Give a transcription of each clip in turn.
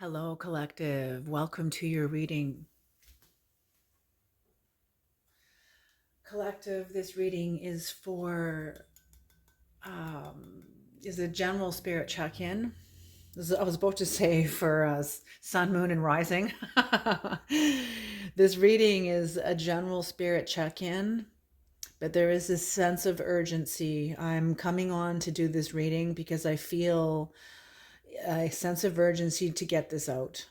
Hello, collective. Welcome to your reading. Collective, this reading is is a general spirit check-in. I was about to say for sun, moon, and rising. This reading is a general spirit check-in, but there is this sense of urgency. I'm coming on to do this reading because I feel a sense of urgency to get this out.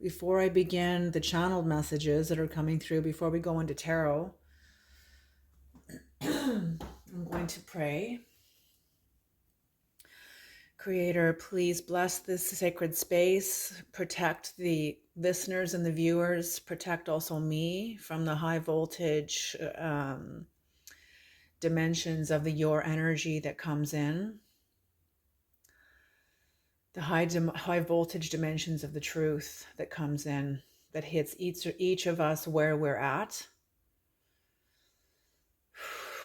Before I begin the channeled messages that are coming through, before we go into tarot, I'm going to pray. Creator, please bless this sacred space, protect the listeners and the viewers, protect also me from the high voltage dimensions of your energy that comes in, the high voltage dimensions of the truth that comes in, that hits each of us where we're at.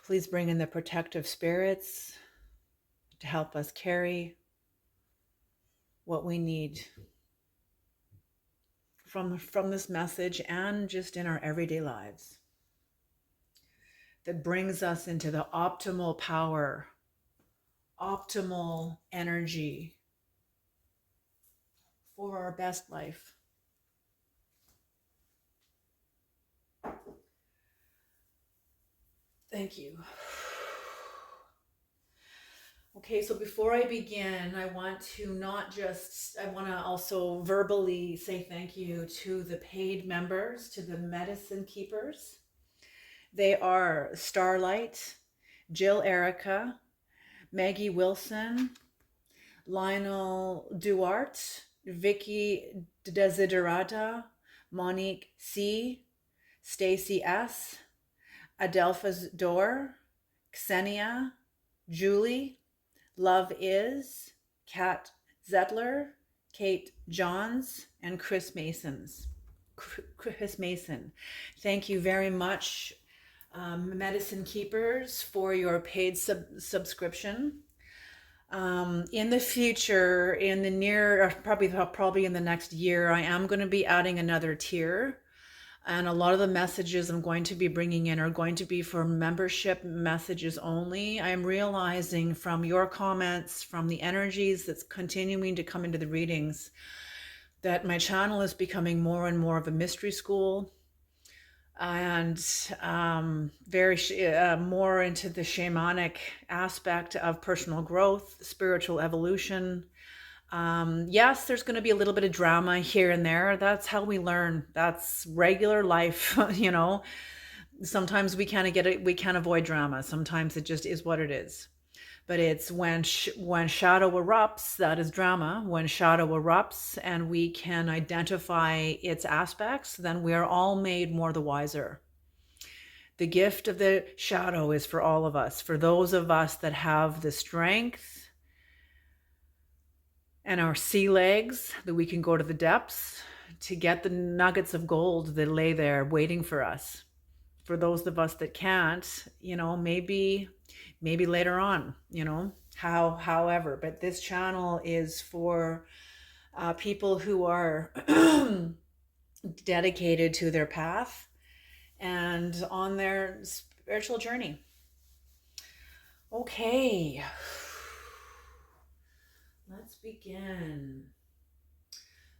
Please bring in the protective spirits to help us carry what we need from this message and just in our everyday lives, that brings us into the optimal power, optimal energy for our best life. Thank you. Okay, so before I begin, I want to also verbally say thank you to the paid members, to the medicine keepers. They are Starlight, Jill Erica, Maggie Wilson, Lionel Duarte, Vicky Desiderata, Monique C, Stacy S, Adelpha's Door, Xenia, Julie, Love Is, Kat Zetler, Kate Johns, and Chris Mason. Thank you very much, Medicine Keepers, for your paid subscription. In the future, in the near, probably in the next year, I am going to be adding another tier. And a lot of the messages I'm going to be bringing in are going to be for membership messages only. I'm realizing from your comments, from the energies that's continuing to come into the readings, that my channel is becoming more and more of a mystery school, and more into the shamanic aspect of personal growth, spiritual evolution. Yes, there's going to be a little bit of drama here and there. That's how we learn. That's regular life. Sometimes we can't avoid drama. Sometimes it just is what it is. But it's when shadow erupts, that is drama. When shadow erupts and we can identify its aspects, then we are all made more the wiser. The gift of the shadow is for all of us, for those of us that have the strength and our sea legs, that we can go to the depths to get the nuggets of gold that lay there waiting for us. For those of us that can't, maybe later on, however, but this channel is for people who are dedicated to their path and on their spiritual journey. Okay, let's begin.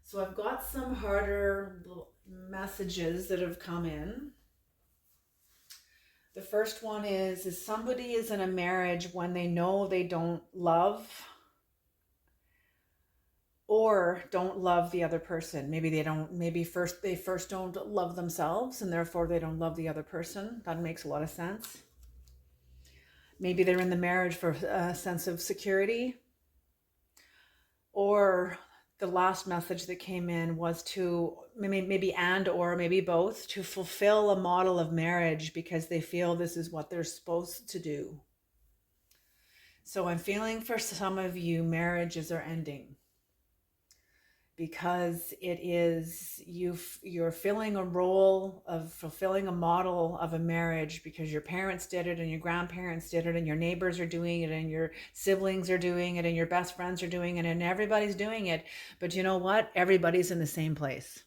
So I've got some harder messages that have come in. The first one is somebody is in a marriage when they know they don't love or don't love the other person. Maybe they first don't love themselves and therefore they don't love the other person. That makes a lot of sense. Maybe they're in the marriage for a sense of security, or the last message that came in was to maybe both, to fulfill a model of marriage because they feel this is what they're supposed to do. So I'm feeling for some of you, marriages are ending. because it is you're filling a role of fulfilling a model of a marriage because your parents did it and your grandparents did it and your neighbors are doing it and your siblings are doing it and your best friends are doing it and everybody's doing it. But you know what? Everybody's in the same place.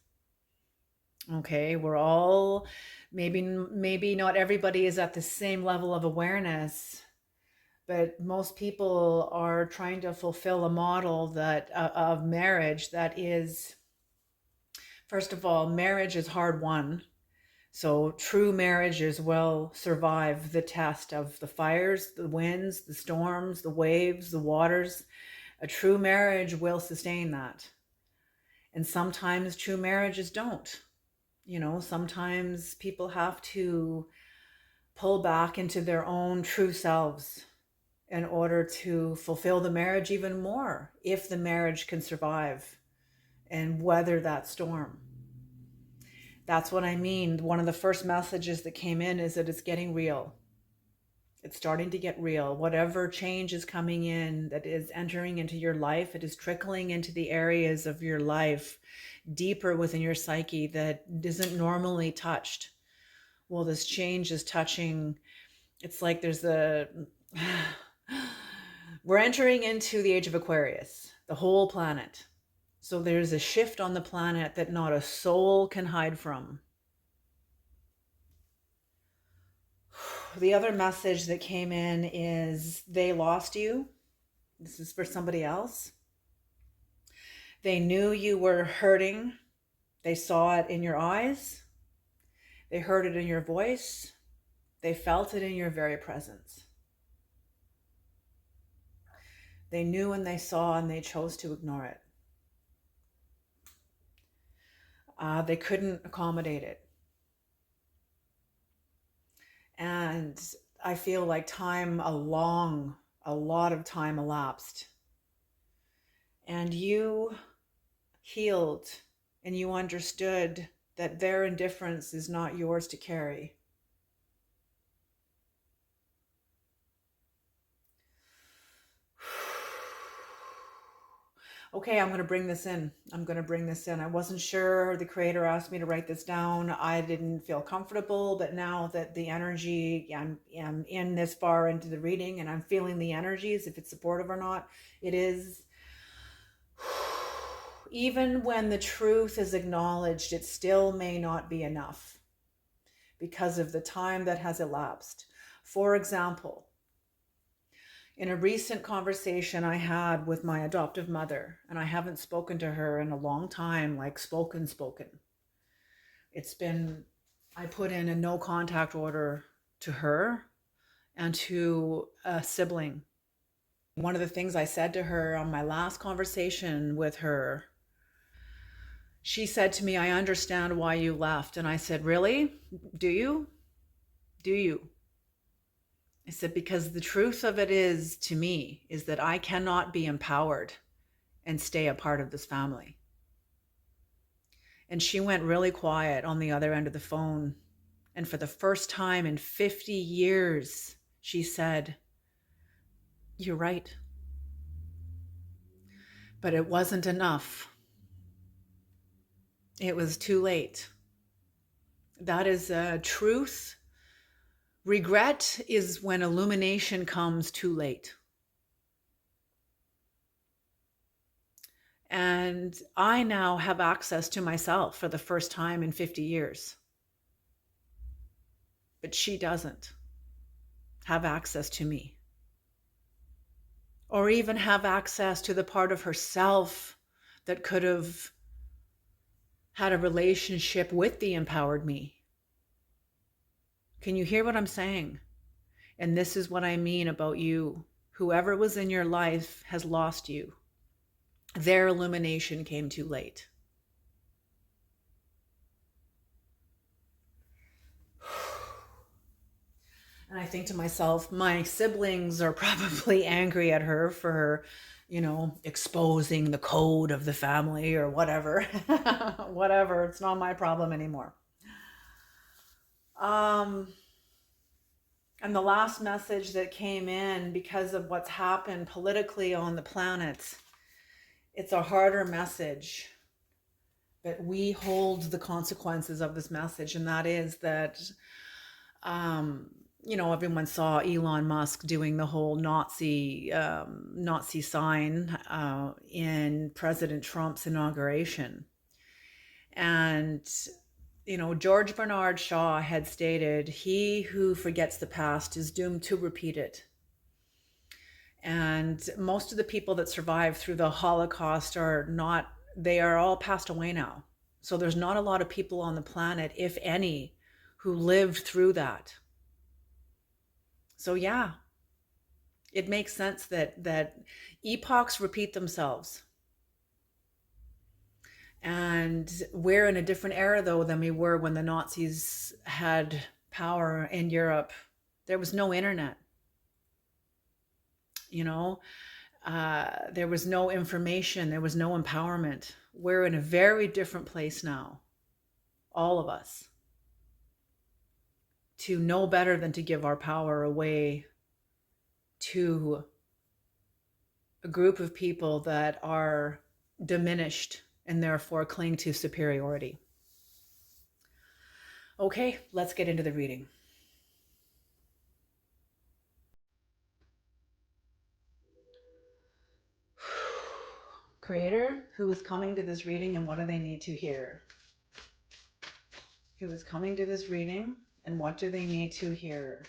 Okay, we're all, maybe not everybody is at the same level of awareness, but most people are trying to fulfill a model that of marriage that is, first of all, marriage is hard won. So true marriages will survive the test of the fires, the winds, the storms, the waves, the waters. A true marriage will sustain that. And sometimes true marriages don't. Sometimes people have to pull back into their own true selves in order to fulfill the marriage even more, if the marriage can survive and weather that storm. That's what I mean. One of the first messages that came in is that it's getting real. It's starting to get real. Whatever change is coming in that is entering into your life, it is trickling into the areas of your life deeper within your psyche that isn't normally touched. Well, this change is touching, it's like we're entering into the age of Aquarius, the whole planet. So there's a shift on the planet that not a soul can hide from. The other message that came in is they lost you. This is for somebody else. They knew you were hurting. They saw it in your eyes. They heard it in your voice. They felt it in your very presence. They knew and they saw and they chose to ignore it. They couldn't accommodate it. And I feel like a lot of time elapsed. And you healed and you understood that their indifference is not yours to carry. Okay, I'm going to bring this in. I wasn't sure. The creator asked me to write this down. I didn't feel comfortable, but now that the energy, I'm in this far into the reading and I'm feeling the energies, if it's supportive or not, it is. Even when the truth is acknowledged, it still may not be enough because of the time that has elapsed. For example, in a recent conversation I had with my adoptive mother, and I haven't spoken to her in a long time, like spoken. I put in a no contact order to her and to a sibling. One of the things I said to her on my last conversation with her, she said to me, "I understand why you left." And I said, "Really? Do you? Do you?" I said, "Because the truth of it is, to me, is that I cannot be empowered and stay a part of this family." And she went really quiet on the other end of the phone. And for the first time in 50 years, she said, "You're right." But it wasn't enough. It was too late. That is a truth. Regret is when illumination comes too late. And I now have access to myself for the first time in 50 years. But she doesn't have access to me. Or even have access to the part of herself that could have had a relationship with the empowered me. Can you hear what I'm saying? And this is what I mean about you. Whoever was in your life has lost you. Their illumination came too late. And I think to myself, my siblings are probably angry at her for, exposing the code of the family or whatever. Whatever, it's not my problem anymore. And the last message that came in, because of what's happened politically on the planet, it's a harder message. but we hold the consequences of this message, and that is that um, everyone saw Elon Musk doing the whole Nazi sign in President Trump's inauguration. And George Bernard Shaw had stated, "He who forgets the past is doomed to repeat it." And most of the people that survived through the Holocaust they are all passed away now. So there's not a lot of people on the planet, if any, who lived through that. So yeah, it makes sense that epochs repeat themselves. And we're in a different era, though, than we were when the Nazis had power in Europe. There was no internet, you know, there was no information, there was no empowerment. We're in a very different place now, all of us, to know better than to give our power away to a group of people that are diminished and therefore cling to superiority. Okay, let's get into the reading. Creator, who is coming to this reading and what do they need to hear? Who is coming to this reading and what do they need to hear?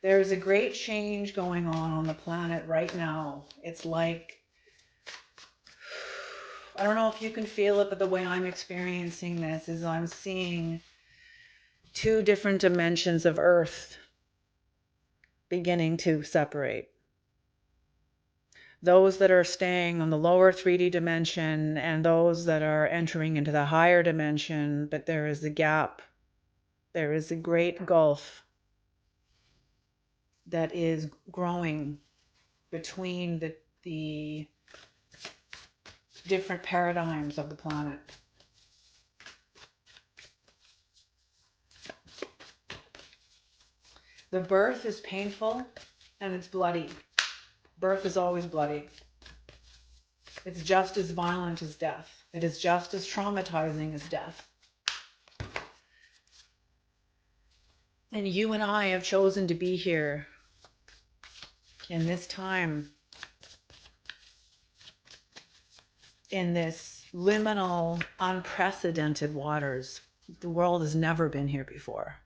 There's a great change going on the planet right now. It's like, I don't know if you can feel it, but the way I'm experiencing this is I'm seeing two different dimensions of Earth beginning to separate. Those that are staying on the lower 3D dimension and those that are entering into the higher dimension, but there is a gap. There is a great gulf that is growing between the different paradigms of the planet. The birth is painful and it's bloody. Birth is always bloody. It's just as violent as death. It is just as traumatizing as death. And you and I have chosen to be here in this time, in this liminal, unprecedented waters. The world has never been here before.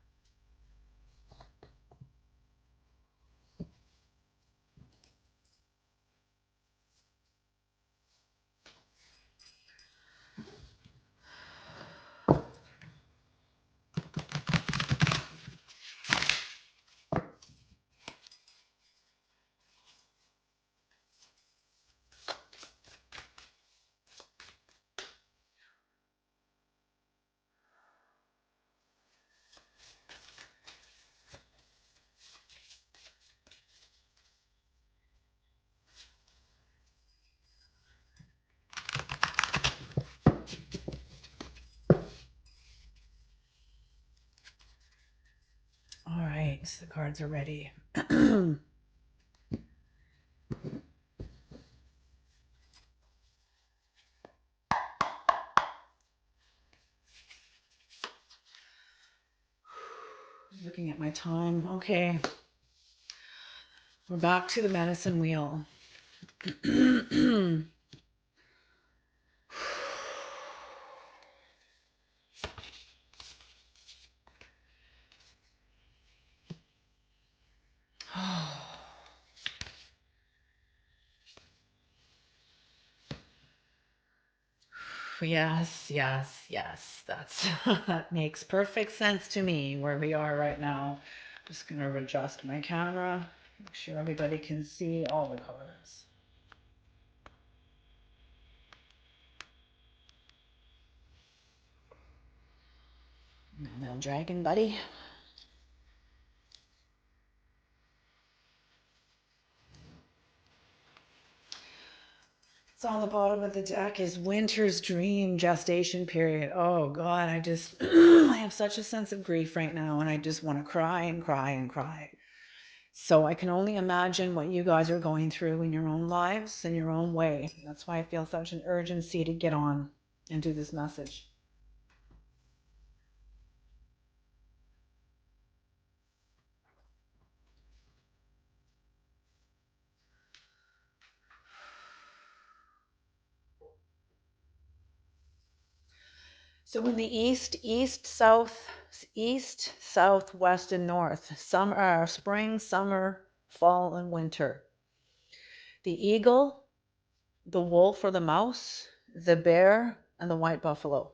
All right, so the cards are ready. Looking at my time. Okay. We're back to the medicine wheel. Yes, yes, yes. That makes perfect sense to me where we are right now. Just gonna adjust my camera, make sure everybody can see all the colors. Little dragon buddy. It's on the bottom of the deck is Winter's Dream gestation period. Oh God, I just I have such a sense of grief right now and I just want to cry and cry and cry. So I can only imagine what you guys are going through in your own lives in your own way. That's why I feel such an urgency to get on. into this message. So in the east, south, west, and north, some are spring, summer, fall, and winter. The eagle, the wolf or the mouse, the bear, and the white buffalo.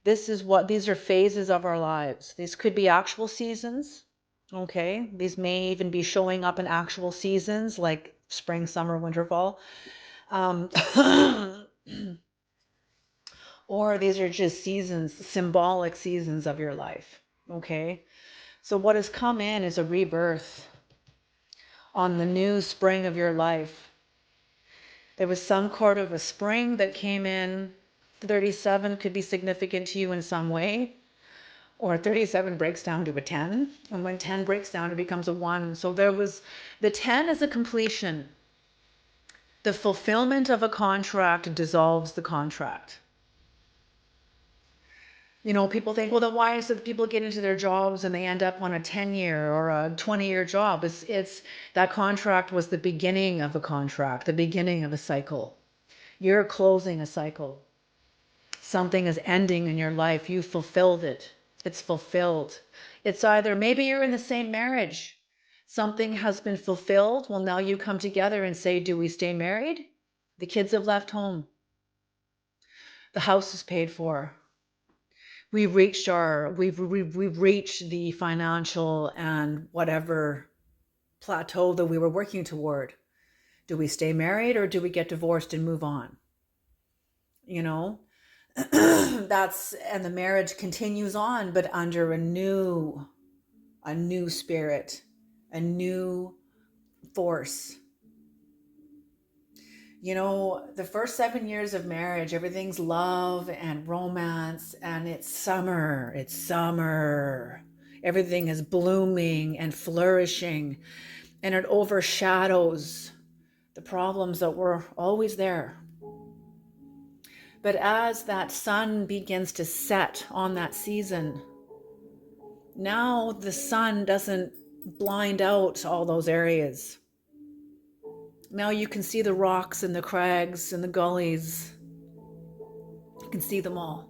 These are phases of our lives. These could be actual seasons. Okay. These may even be showing up in actual seasons like spring, summer, winter, fall. Um, or these are just seasons, symbolic seasons of your life. Okay. So what has come in is a rebirth on the new spring of your life. There was some sort of a spring that came in. 37 could be significant to you in some way. Or 37 breaks down to a 10. And when 10 breaks down, it becomes a 1. So the 10 is a completion. The fulfillment of a contract dissolves the contract. People think, well, then why is it that people get into their jobs and they end up on a 10-year or a 20-year job? It's that contract was the beginning of a contract, the beginning of a cycle. You're closing a cycle. Something is ending in your life. You fulfilled it. It's fulfilled. It's either maybe you're in the same marriage. Something has been fulfilled. Well, now you come together and say, do we stay married? The kids have left home. The house is paid for. We've reached the financial and whatever plateau that we were working toward. Do we stay married or do we get divorced and move on? And the marriage continues on, but under a new spirit, a new force. The first 7 years of marriage, everything's love and romance, and it's summer. Everything is blooming and flourishing, and it overshadows the problems that were always there. But as that sun begins to set on that season, now the sun doesn't blind out all those areas. Now you can see the rocks and the crags and the gullies. You can see them all.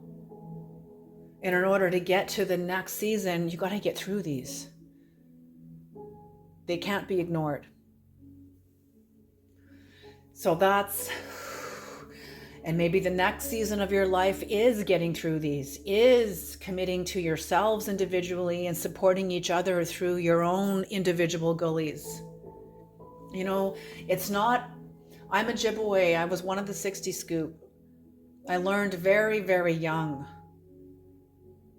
And in order to get to the next season, you got to get through these. They can't be ignored. So and maybe the next season of your life is getting through these, is committing to yourselves individually and supporting each other through your own individual gullies. It's not, I'm a Ojibwe. I was one of the 60 Scoop. I learned very, very young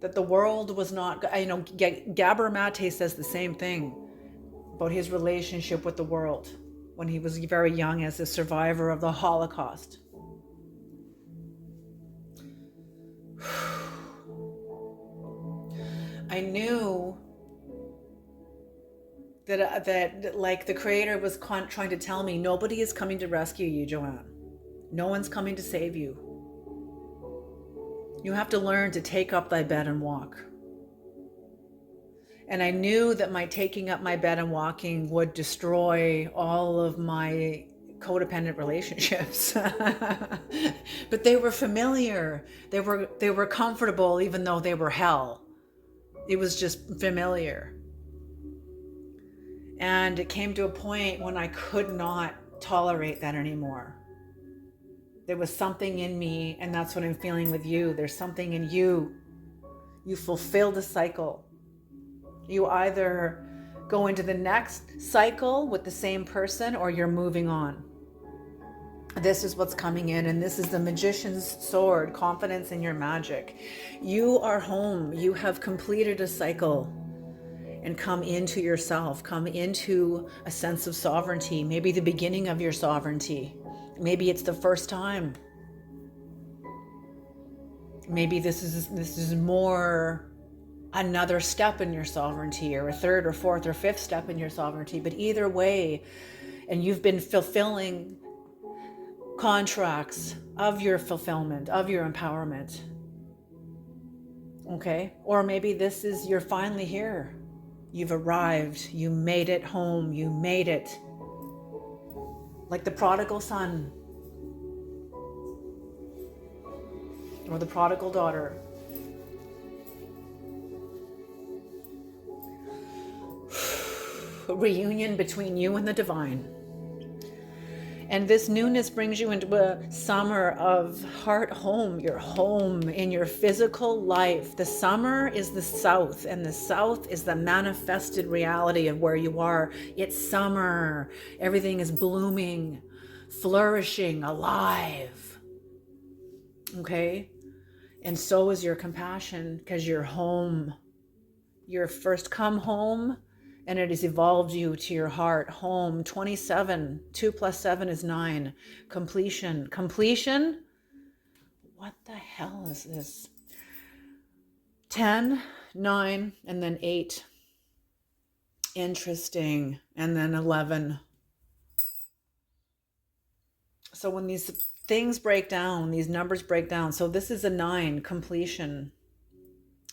that the world was not, Gabor Mate says the same thing about his relationship with the world when he was very young as a survivor of the Holocaust. I knew that like the creator was trying to tell me, nobody is coming to rescue you, Joanne. No one's coming to save you. You have to learn to take up thy bed and walk. And I knew that my taking up my bed and walking would destroy all of my codependent relationships. But they were familiar. They were comfortable, even though they were hell. It was just familiar. And it came to a point when I could not tolerate that anymore. There was something in me, and that's what I'm feeling with you. There's something in you. You fulfilled a cycle. You either go into the next cycle with the same person or you're moving on. This is what's coming in, and this is the magician's sword, confidence in your magic. You are home. You have completed a cycle and come into yourself, come into a sense of sovereignty, maybe the beginning of your sovereignty. Maybe it's the first time. Maybe this is more another step in your sovereignty, or a third or fourth or fifth step in your sovereignty. But either way, and you've been fulfilling contracts of your fulfillment, of your empowerment. Okay? Or maybe this is, you're finally here. You've arrived. You made it home. You made it. Like the prodigal son or the prodigal daughter. A reunion between you and the divine. And this newness brings you into a summer of heart home, your home in your physical life. The summer is the south, and the south is the manifested reality of where you are. It's summer. Everything is blooming, flourishing, alive. Okay? And so is your compassion, because you're home. You're first come home, and it has evolved you to your heart. Home. 27. 2 plus 7 is 9. Completion. Completion? What the hell is this? 10, 9, and then 8. Interesting. And then 11. So when these things break down, these numbers break down. So this is a 9, completion.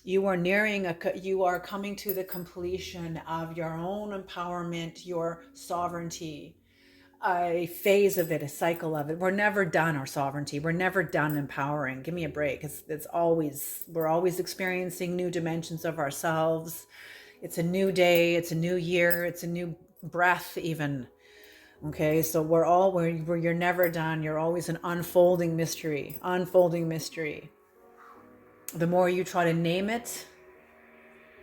You are coming to the completion of your own empowerment, your sovereignty, a phase of it, a cycle of it. We're never done our sovereignty. We're never done empowering. Give me a break. We're always experiencing new dimensions of ourselves. It's a new day. It's a new year. It's a new breath even. Okay. So you're never done. You're always an unfolding mystery. The more you try to name it,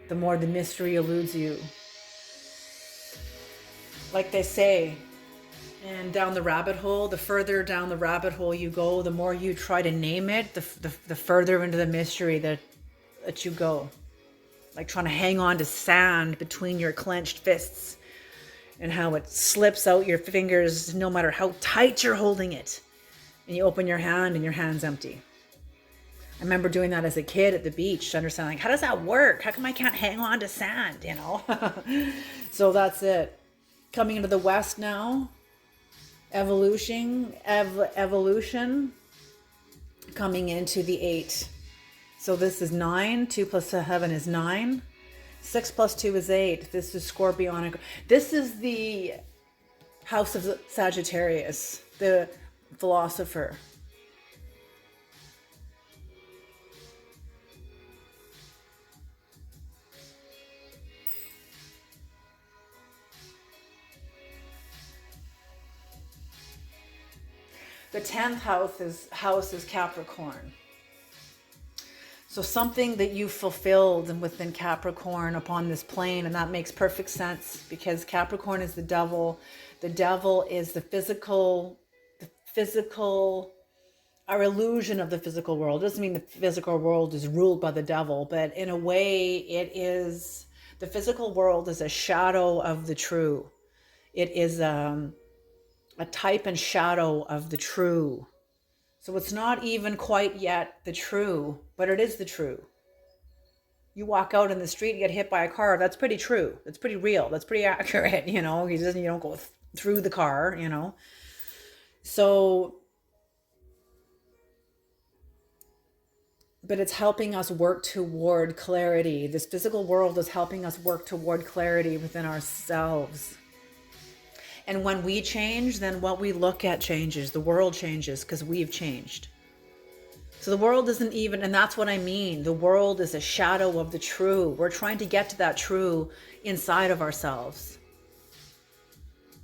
the more the mystery eludes you. Like they say, and down the rabbit hole, the further down the rabbit hole you go, the more you try to name it, the further into the mystery that you go. Like trying to hang on to sand between your clenched fists, and how it slips out your fingers no matter how tight you're holding it. And you open your hand and your hand's empty. I remember doing that as a kid at the beach, understanding, like, how does that work? How come I can't hang on to sand, you know? So that's it. Coming into the West now, evolution, coming into the 8. So this is 9, 2 plus 7 is 9, 6 plus 2 is 8. This is Scorpionic. This is the house of Sagittarius, the philosopher. The 10th house is Capricorn. So something that you fulfilled within Capricorn upon this plane, and that makes perfect sense because Capricorn is the devil. The devil is the physical, our illusion of the physical world. It doesn't mean the physical world is ruled by the devil, but in a way it is, the physical world is a shadow of the true. It is a type and shadow of the true. So it's not even quite yet the true, but it is the true. You walk out in the street and get hit by a car, that's pretty true. That's pretty real. That's pretty accurate, you know. You don't go through the car, you know. So, but it's helping us work toward clarity. This physical world is helping us work toward clarity within ourselves. And when we change, then what we look at changes. The world changes because we've changed. So the world isn't even, and that's what I mean. The world is a shadow of the true. We're trying to get to that true inside of ourselves.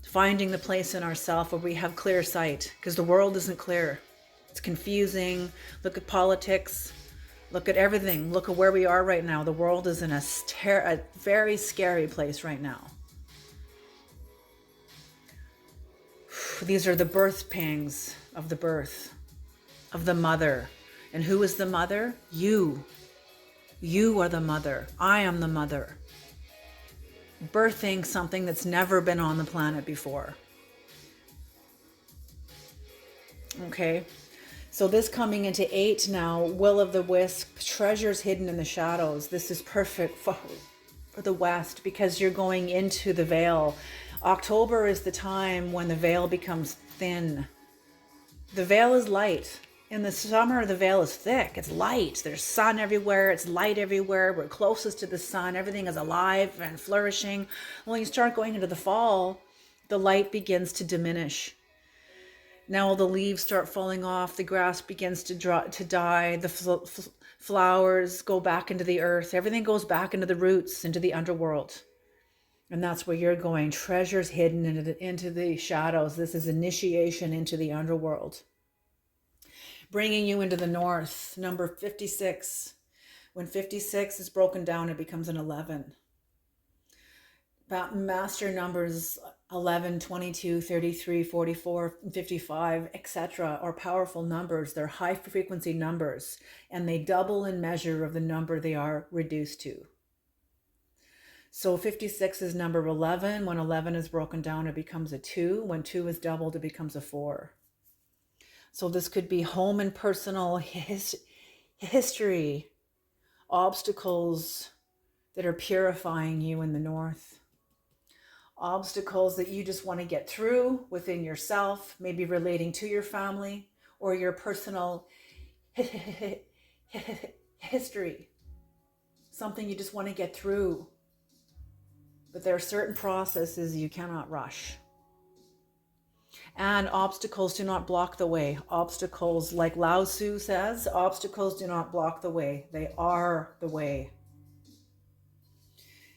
Finding the place in ourselves where we have clear sight, because the world isn't clear. It's confusing. Look at politics. Look at everything. Look at where we are right now. The world is in a very scary place right now. These are the birth pangs of the birth of the mother. And who is the mother? You. You are the mother. I am the mother. Birthing something that's never been on the planet before. Okay. So this coming into 8 now, will o' the wisp, treasures hidden in the shadows. This is perfect for the West because you're going into the veil. October is the time when the veil becomes thin. The veil is light. In the summer, the veil is thick. It's light. There's sun everywhere. It's light everywhere. We're closest to the sun. Everything is alive and flourishing. When you start going into the fall, the light begins to diminish. Now all the leaves start falling off. The grass begins to die. The flowers go back into the earth. Everything goes back into the roots, into the underworld. And that's where you're going. Treasures hidden into the shadows. This is initiation into the underworld. Bringing you into the north, number 56. When 56 is broken down, it becomes an 11. Master numbers 11, 22, 33, 44, 55, etc. are powerful numbers. They're high frequency numbers, and they double in measure of the number they are reduced to. So 56 is number 11. When 11 is broken down, it becomes a 2. When 2 is doubled, it becomes a 4. So this could be home and personal history, obstacles that are purifying you in the north, obstacles that you just want to get through within yourself, maybe relating to your family or your personal history, something you just want to get through. But there are certain processes you cannot rush. And obstacles do not block the way. Obstacles, like Lao Tzu says, obstacles do not block the way. They are the way.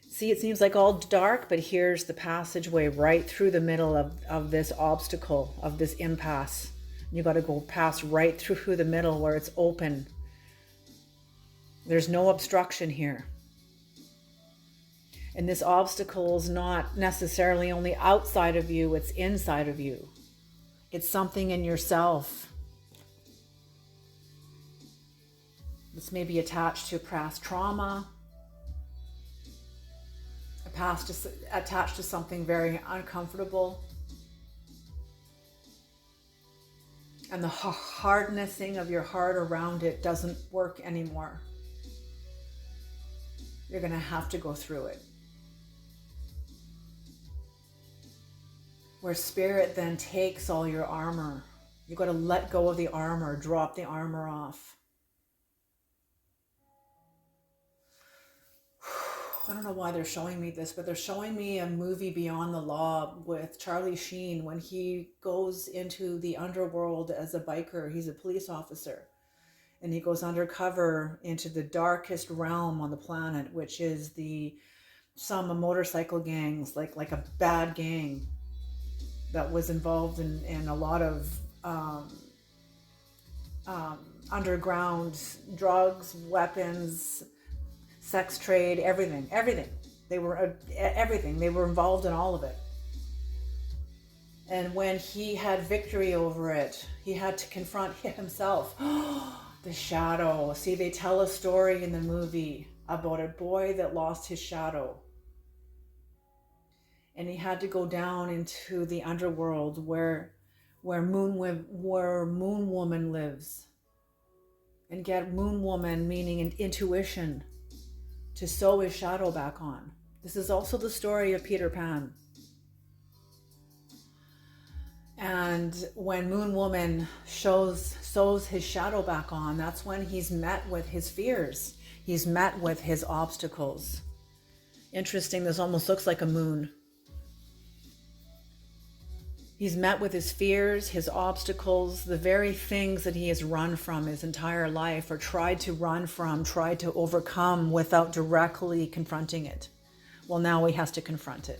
See, it seems like all dark, but here's the passageway right through the middle of this obstacle, of this impasse. You got to go past right through the middle where it's open. There's no obstruction here. And this obstacle is not necessarily only outside of you, it's inside of you. It's something in yourself. This may be attached to past trauma, attached to something very uncomfortable. And the hardnessing of your heart around it doesn't work anymore. You're going to have to go through it. Where spirit then takes all your armor. You've got to let go of the armor, drop the armor off. I don't know why they're showing me this, but they're showing me a movie Beyond the Law with Charlie Sheen when he goes into the underworld as a biker. He's a police officer. And he goes undercover into the darkest realm on the planet, which is some motorcycle gangs, like a bad gang that was involved in a lot of underground drugs, weapons, sex trade, everything. They were everything. They were involved in all of it. And when he had victory over it, he had to confront himself. The shadow. See, they tell a story in the movie about a boy that lost his shadow. And he had to go down into the underworld where Moon Woman lives. And get Moon Woman, meaning an intuition, to sew his shadow back on. This is also the story of Peter Pan. And when Moon Woman sews his shadow back on, that's when he's met with his fears. He's met with his obstacles. Interesting, this almost looks like a moon. He's met with his fears, his obstacles, the very things that he has run from his entire life, or tried to run from, tried to overcome without directly confronting it. Well, now he has to confront it.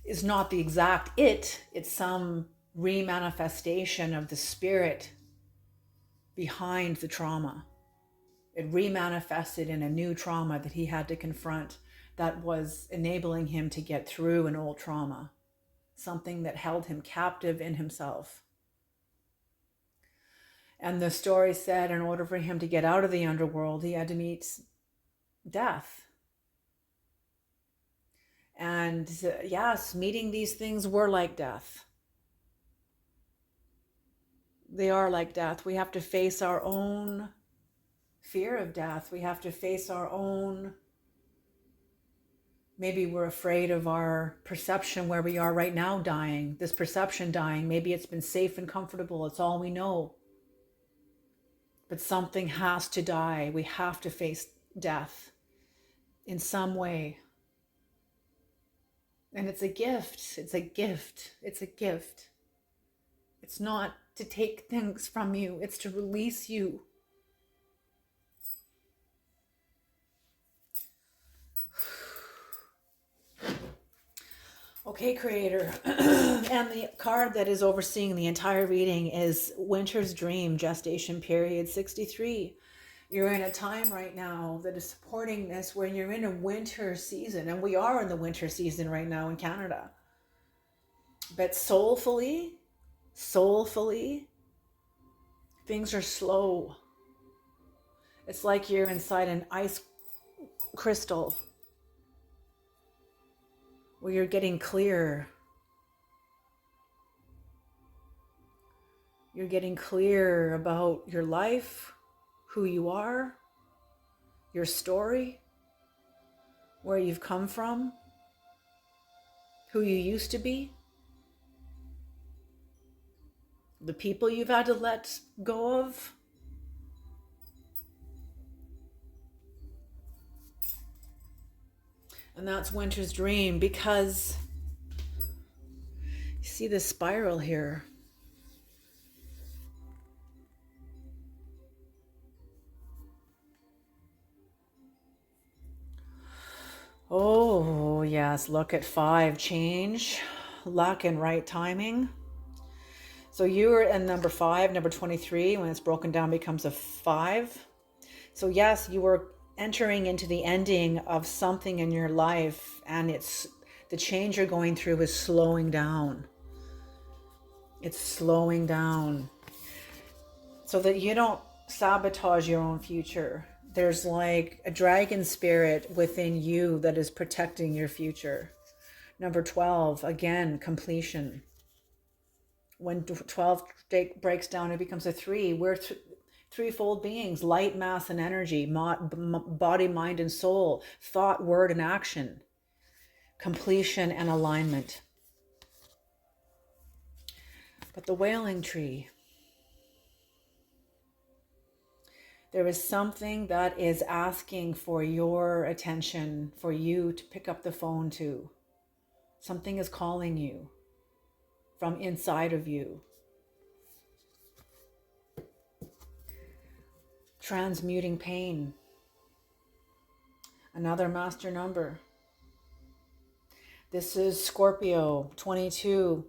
It's not the exact it's some remanifestation of the spirit behind the trauma. It remanifested in a new trauma that he had to confront, that was enabling him to get through an old trauma, something that held him captive in himself. And the story said in order for him to get out of the underworld, he had to meet death. And yes, meeting these things were like death. They are like death. We have to face our own fear of death. We have to face our own Maybe we're afraid of our perception where we are right now dying, this perception dying. Maybe it's been safe and comfortable. It's all we know. But something has to die. We have to face death in some way. And it's a gift. It's a gift. It's a gift. It's not to take things from you, it's to release you. Okay, Creator. And the card that is overseeing the entire reading is Winter's Dream, Gestation Period 63. You're in a time right now that is supporting this where you're in a winter season, and we are in the winter season right now in Canada. But soulfully, things are slow. It's like you're inside an ice crystal where you're getting clear. You're getting clear about your life, who you are, your story, where you've come from, who you used to be, the people you've had to let go of. And that's Winter's Dream, because you see this spiral here. Oh, yes, look at 5, change, luck and right timing. So you are in number 5, number 23, when it's broken down becomes a 5. So yes, you were entering into the ending of something in your life, and it's the change you're going through is slowing down. It's slowing down so that you don't sabotage your own future. There's like a dragon spirit within you that is protecting your future. Number 12, again, completion. When 12 breaks down, it becomes a 3. We're threefold beings: light, mass, and energy, body, mind, and soul, thought, word, and action, completion and alignment. But the wailing tree, there is something that is asking for your attention, for you to pick up the phone to. Something is calling you from inside of you. Transmuting pain. Another master number. This is Scorpio, 22.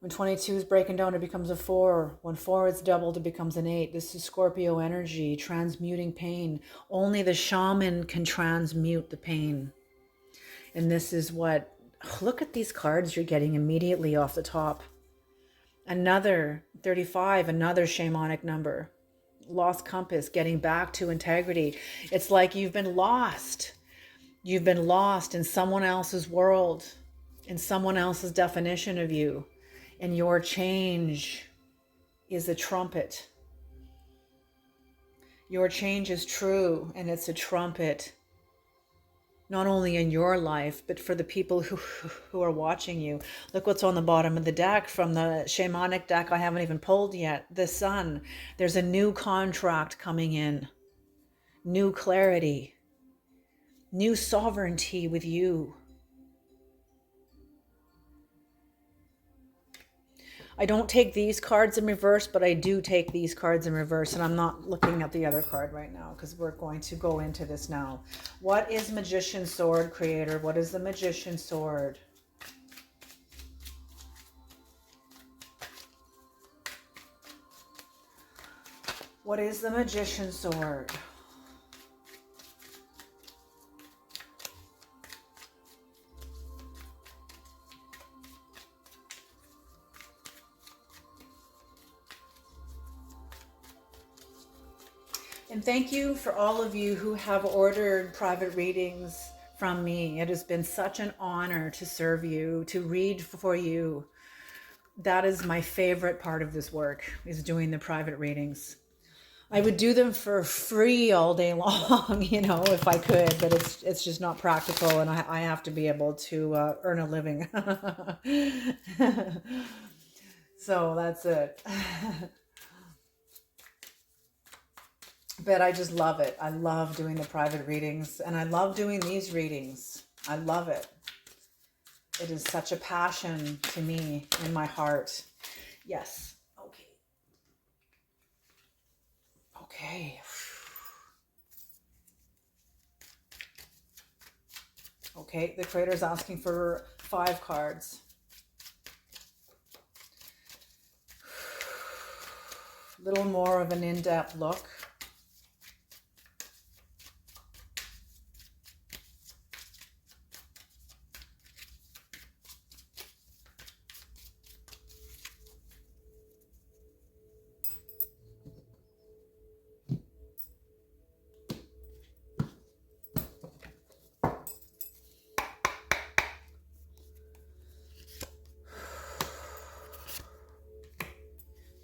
When 22 is breaking down, it becomes a 4. When 4 is doubled, it becomes an 8. This is Scorpio energy, transmuting pain. Only the shaman can transmute the pain. And this is what, look at these cards you're getting immediately off the top. Another 35, another shamanic number. Lost compass, getting back to integrity. It's like you've been lost. You've been lost in someone else's world, in someone else's definition of you. And your change is a trumpet. Your change is true, and it's a trumpet. Not only in your life, but for the people who are watching you. Look what's on the bottom of the deck from the shamanic deck I haven't even pulled yet. The sun. There's a new contract coming in. New clarity. New sovereignty with you. I don't take these cards in reverse, but I do take these cards in reverse, and I'm not looking at the other card right now because we're going to go into this now. What is Magician's Sword, Creator? What is the Magician's Sword? What is the Magician's Sword? And thank you for all of you who have ordered private readings from me. It has been such an honor to serve you, to read for you. That is my favorite part of this work, is doing the private readings. I would do them for free all day long, if I could, but it's just not practical, and I have to be able to earn a living. So that's it. But I just love it. I love doing the private readings, and I love doing these readings. I love it. It is such a passion to me in my heart. Yes. Okay. Okay. Okay, the creator's asking for 5 cards. A little more of an in-depth look.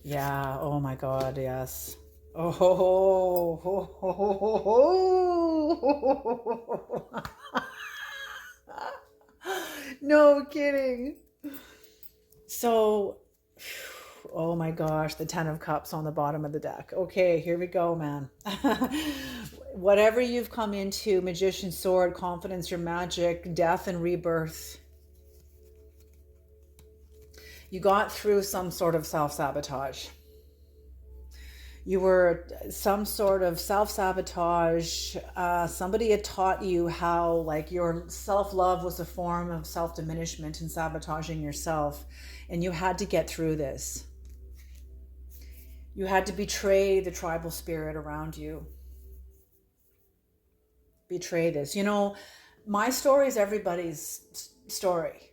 Yeah, oh my God, yes. Oh, ho, ho, ho, ho, ho, ho, ho. No kidding. So, oh my gosh, the 10 of Cups on the bottom of the deck. Okay, here we go, man. Whatever you've come into, Magician's Sword, confidence, your magic, death and rebirth, you got through some sort of self-sabotage. You were some sort of self-sabotage. Somebody had taught you how, like, your self-love was a form of self-diminishment and sabotaging yourself. And you had to get through this. You had to betray the tribal spirit around you. Betray this. My story is everybody's story.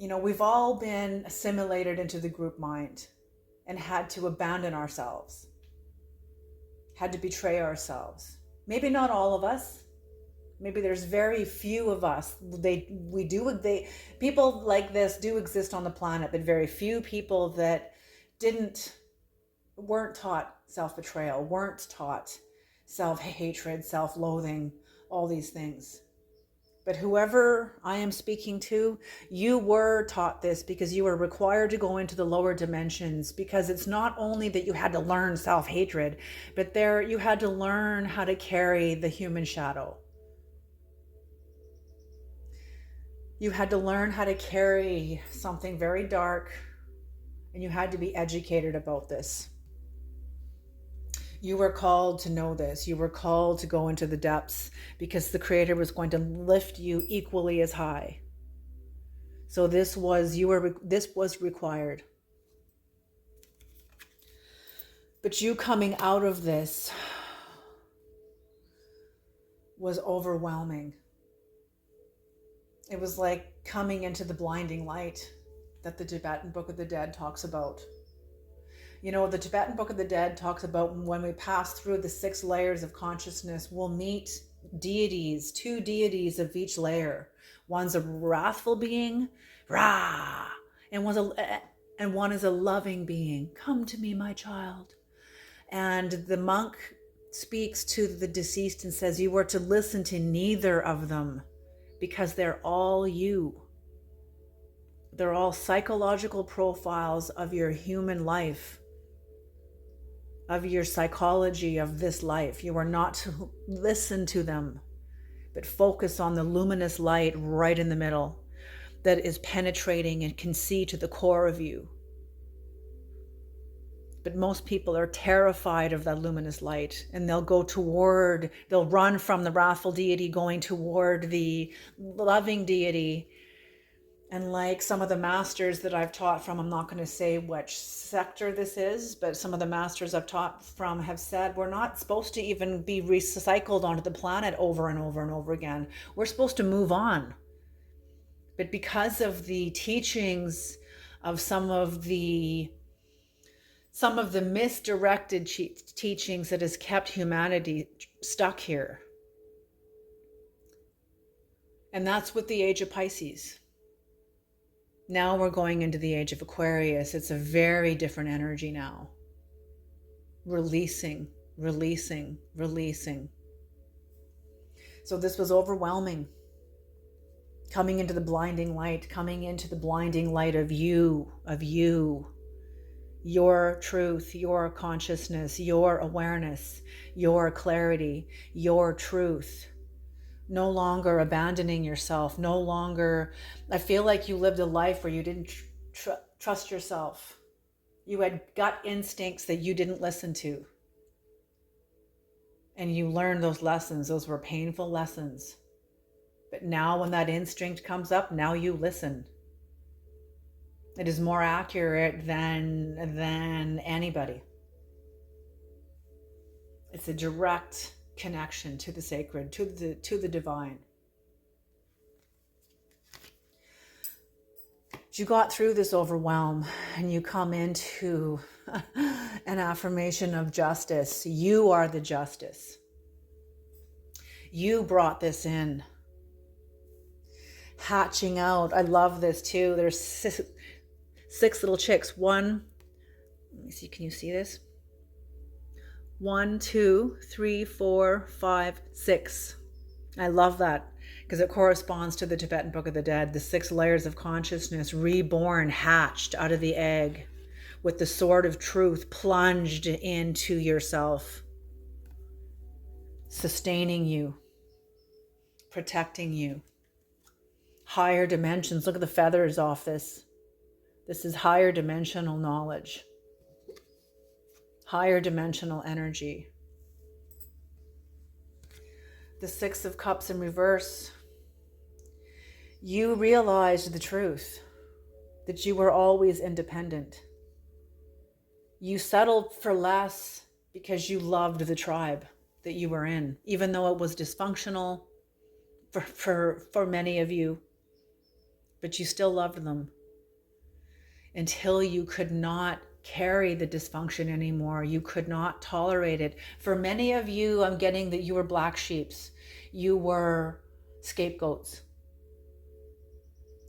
We've all been assimilated into the group mind and had to abandon ourselves, had to betray ourselves. Maybe not all of us. Maybe there's very few of us. People like this do exist on the planet, but very few people that weren't taught self-betrayal, weren't taught self-hatred, self-loathing, all these things. But whoever I am speaking to, you were taught this because you were required to go into the lower dimensions, because it's not only that you had to learn self-hatred, but you had to learn how to carry the human shadow. You had to learn how to carry something very dark, and you had to be educated about this. You were called to know this. You were called to go into the depths because the Creator was going to lift you equally as high. So this was required. But you coming out of this was overwhelming. It was like coming into the blinding light that the Tibetan Book of the Dead talks about. The Tibetan Book of the Dead talks about when we pass through the 6 layers of consciousness, we'll meet deities, 2 deities of each layer. One's a wrathful being, Ra, and one is a loving being. Come to me, my child. And the monk speaks to the deceased and says, you were to listen to neither of them because they're all you. They're all psychological profiles of your human life, of your psychology of this life. You are not to listen to them, but focus on the luminous light right in the middle that is penetrating and can see to the core of you. But most people are terrified of that luminous light, and they'll run from the wrathful deity going toward the loving deity. And like some of the masters that I've taught from, I'm not going to say which sector this is, but some of the masters I've taught from have said we're not supposed to even be recycled onto the planet over and over and over again. We're supposed to move on. But because of the teachings of some of the misdirected teachings that has kept humanity stuck here. And that's with the age of Pisces. Now we're going into the age of Aquarius. It's a very different energy now. releasing, releasing, releasing. So this was overwhelming. Coming into the blinding light, coming into the blinding light of you, your truth, your consciousness, your awareness, your clarity, your truth. No longer abandoning yourself, no longer, I feel like you lived a life where you didn't trust yourself. You had gut instincts that you didn't listen to. And you learned those lessons. Those were painful lessons. But now when that instinct comes up, now you listen. It is more accurate than anybody. It's a direct connection to the sacred, to the divine. You got through this overwhelm and you come into an affirmation of justice. You are the justice. You brought this in. Hatching out. I love this too. There's six little chicks. One, let me see, can you see this? 1, 2, 3, 4, 5, 6. I love that because it corresponds to the Tibetan Book of the Dead, the 6 layers of consciousness, reborn, hatched out of the egg with the sword of truth plunged into yourself, sustaining you, protecting you. Higher dimensions. Look at the feathers off this. This is higher dimensional knowledge, higher dimensional energy. The 6 of Cups in reverse. You realized the truth, that you were always independent. You settled for less because you loved the tribe that you were in, even though it was dysfunctional for many of you, but you still loved them until you could not carry the dysfunction anymore. You could not tolerate it. For many of you, I'm getting that you were black sheeps. You were scapegoats.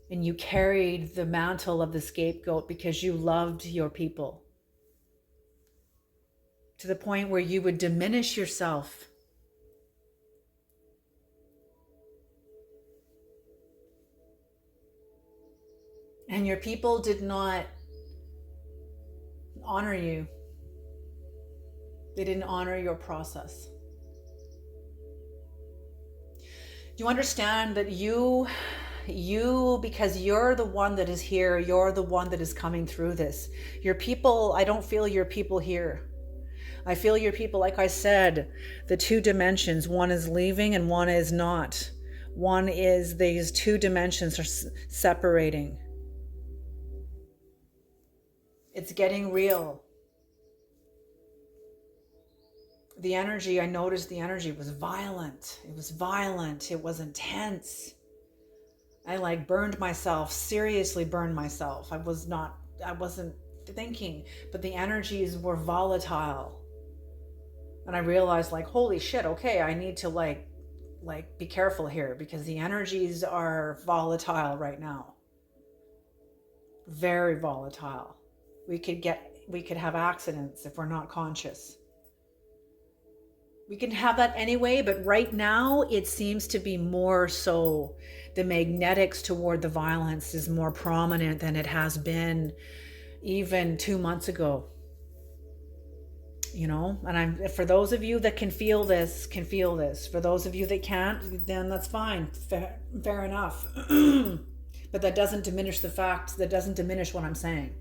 And you carried the mantle of the scapegoat because you loved your people. To the point where you would diminish yourself. And your people did not honor you. They didn't honor your process. Do you understand that you, because you're the one that is here, you're the one that is coming through this. Your people, I don't feel your people here. I feel your people, like I said, the 2 dimensions, one is leaving and one is not. One is, these 2 dimensions are separating. It's getting real. The energy, I noticed the energy was violent. It was violent. It was intense. I burned myself, seriously burned myself. I wasn't thinking, but the energies were volatile. And I realized holy shit, okay, I need to be careful here because the energies are volatile right now. Very volatile. We could have accidents if we're not conscious. We can have that anyway, but right now it seems to be more so. The magnetics toward the violence is more prominent than it has been even 2 months ago. And for those of you that can feel this. For those of you that can't, then that's fine. Fair enough. But that doesn't diminish the fact, that doesn't diminish what I'm saying.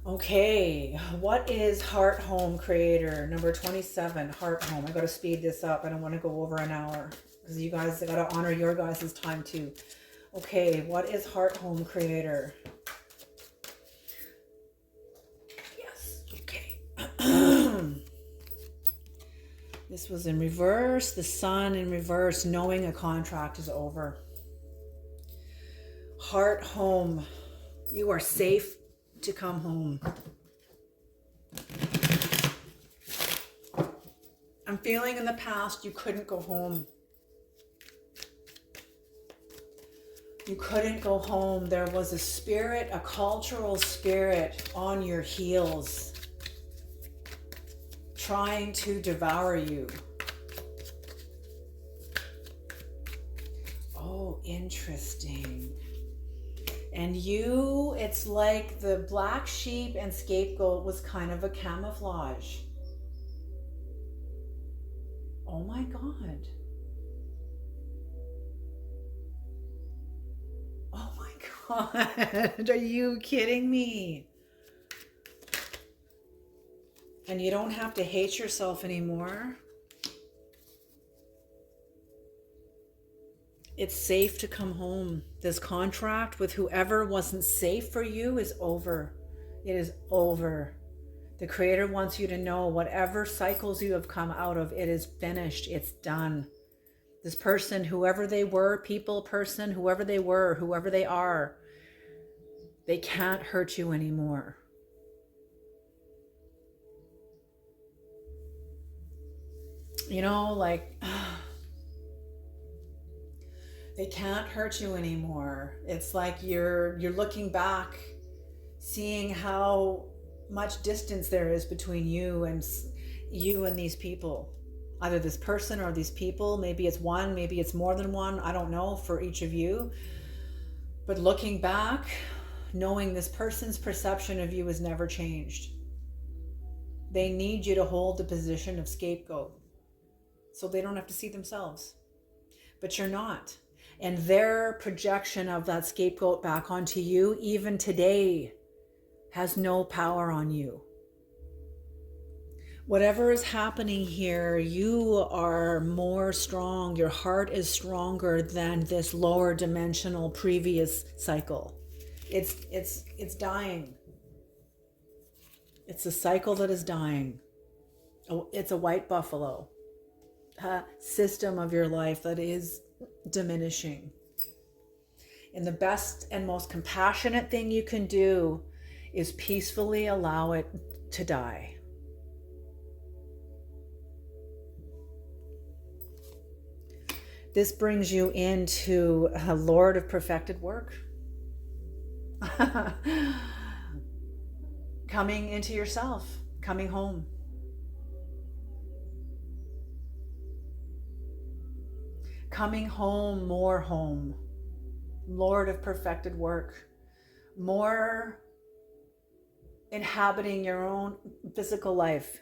Okay, what is Heart Home Creator? Number 27, Heart Home. I got to speed this up. I don't want to go over an hour because you guys got to honor your guys' time too. Okay, what is Heart Home Creator? Yes, okay. This was in reverse, the Sun in reverse, knowing a contract is over. Heart Home, you are safe to come home. I'm feeling in the past you couldn't go home. You couldn't go home. There was a spirit, a cultural spirit on your heels trying to devour you. Oh, interesting. And you, it's like the black sheep and scapegoat was kind of a camouflage. Oh my God. Oh my God. Are you kidding me? And you don't have to hate yourself anymore. It's safe to come home. This contract with whoever wasn't safe for you is over. It is over. The Creator wants you to know whatever cycles you have come out of, it is finished. It's done. This person, whoever they were, people, person, whoever they were, whoever they are, they can't hurt you anymore. You know, like, they can't hurt you anymore. It's like you're looking back, seeing how much distance there is between you and these people. Either this person or these people. Maybe it's one, maybe it's more than one. I don't know for each of you. But looking back, knowing this person's perception of you has never changed. They need you to hold the position of scapegoat so they don't have to see themselves. But you're not. And their projection of that scapegoat back onto you, even today, has no power on you. Whatever is happening here, you are more strong. Your heart is stronger than this lower dimensional previous cycle. It's dying. It's a cycle that is dying. Oh, it's a white buffalo. A system of your life that is diminishing. And the best and most compassionate thing you can do is peacefully allow it to die. This brings you into a Lord of perfected work. Coming into yourself, coming home. Coming home, more home. Lord of perfected work. More inhabiting your own physical life.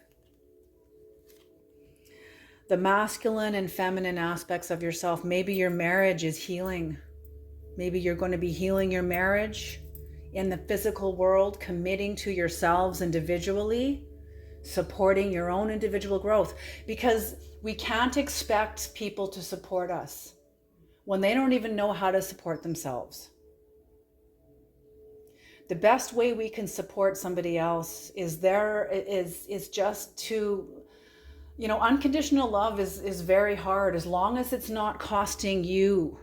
The masculine and feminine aspects of yourself. Maybe your marriage is healing. Maybe you're going to be healing your marriage in the physical world, committing to yourselves individually, supporting your own individual growth. Because we can't expect people to support us when they don't even know how to support themselves. The best way we can support somebody else is just to, unconditional love is very hard as long as it's not costing you.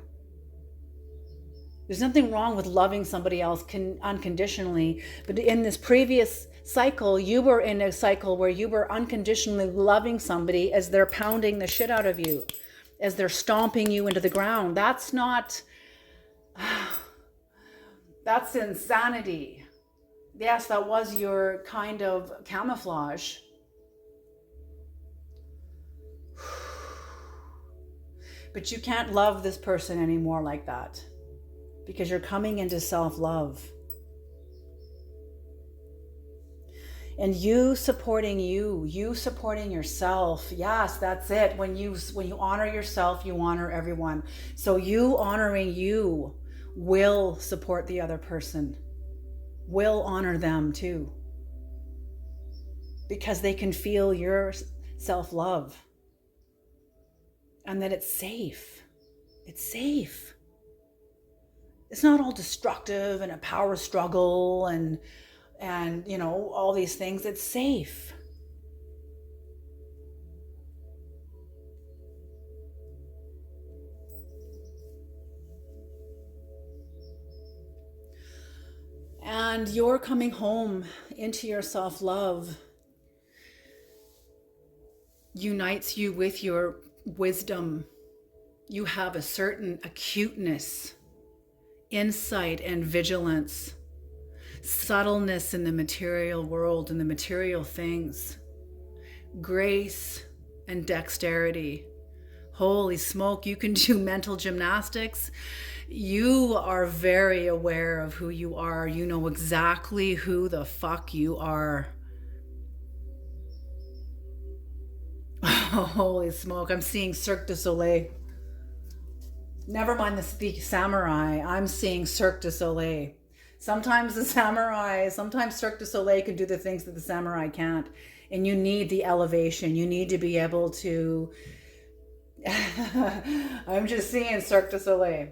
There's nothing wrong with loving somebody else unconditionally, but in this previous cycle, you were in a cycle where you were unconditionally loving somebody as they're pounding the shit out of you, as they're stomping you into the ground. That's insanity. Yes, that was your kind of camouflage. But you can't love this person anymore like that because you're coming into self-love. And you supporting yourself. Yes, that's it. When you honor yourself, you honor everyone. So you honoring you will support the other person, will honor them too, because they can feel your self-love and that it's safe. It's safe. It's not all destructive and a power struggle and all these things. It's safe. And you're coming home into your self-love unites you with your wisdom. You have a certain acuteness insight and vigilance, subtleness in the material world and the material things, grace and dexterity. Holy smoke, you can do mental gymnastics. You are very aware of who you are. You know exactly who the fuck you are. Holy smoke, I'm seeing Cirque du Soleil. Never mind the samurai. I'm seeing Cirque du Soleil. Sometimes Cirque du Soleil can do the things that the samurai can't. And you need the elevation. You need to be able to. I'm just seeing Cirque du Soleil.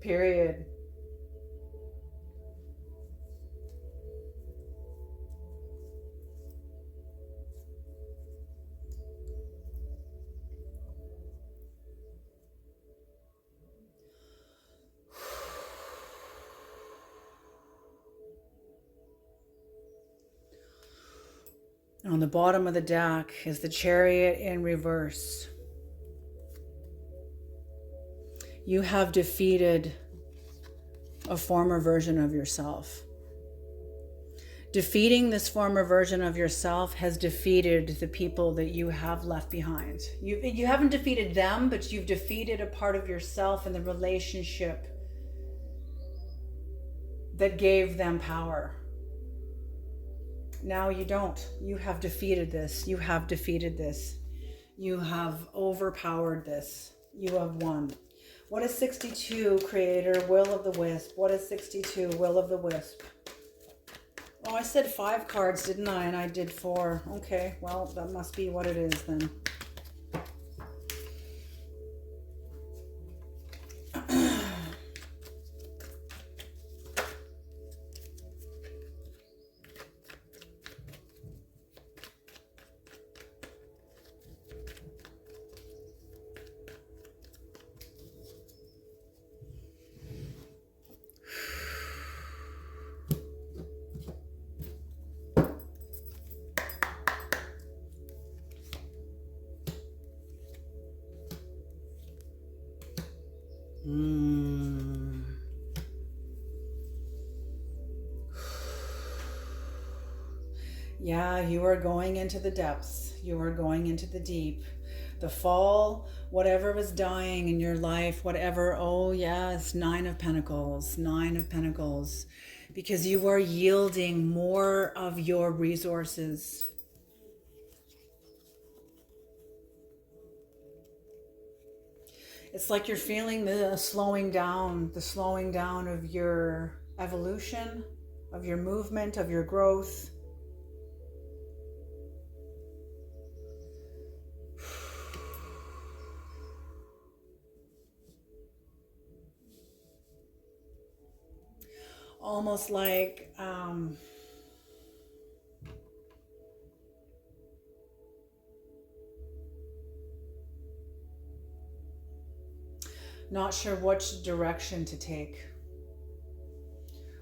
Period. On the bottom of the deck is the Chariot in reverse. You have defeated a former version of yourself. Defeating this former version of yourself has defeated the people that you have left behind. You haven't defeated them, but you've defeated a part of yourself in the relationship that gave them power. Now you don't. You have defeated this. You have defeated this. You have overpowered this. You have won. What is 62, Creator? Will of the Wisp. What is 62, Will of the Wisp? Oh, I said 5 cards, didn't I? And I did 4. Okay, well, that must be what it is then. Yeah, you are going into the depths. You are going into the deep. The fall, whatever was dying in your life, whatever, oh yes, 9 of Pentacles, 9 of Pentacles. Because you are yielding more of your resources. It's like you're feeling the slowing down of your evolution, of your movement, of your growth. Almost like not sure which direction to take,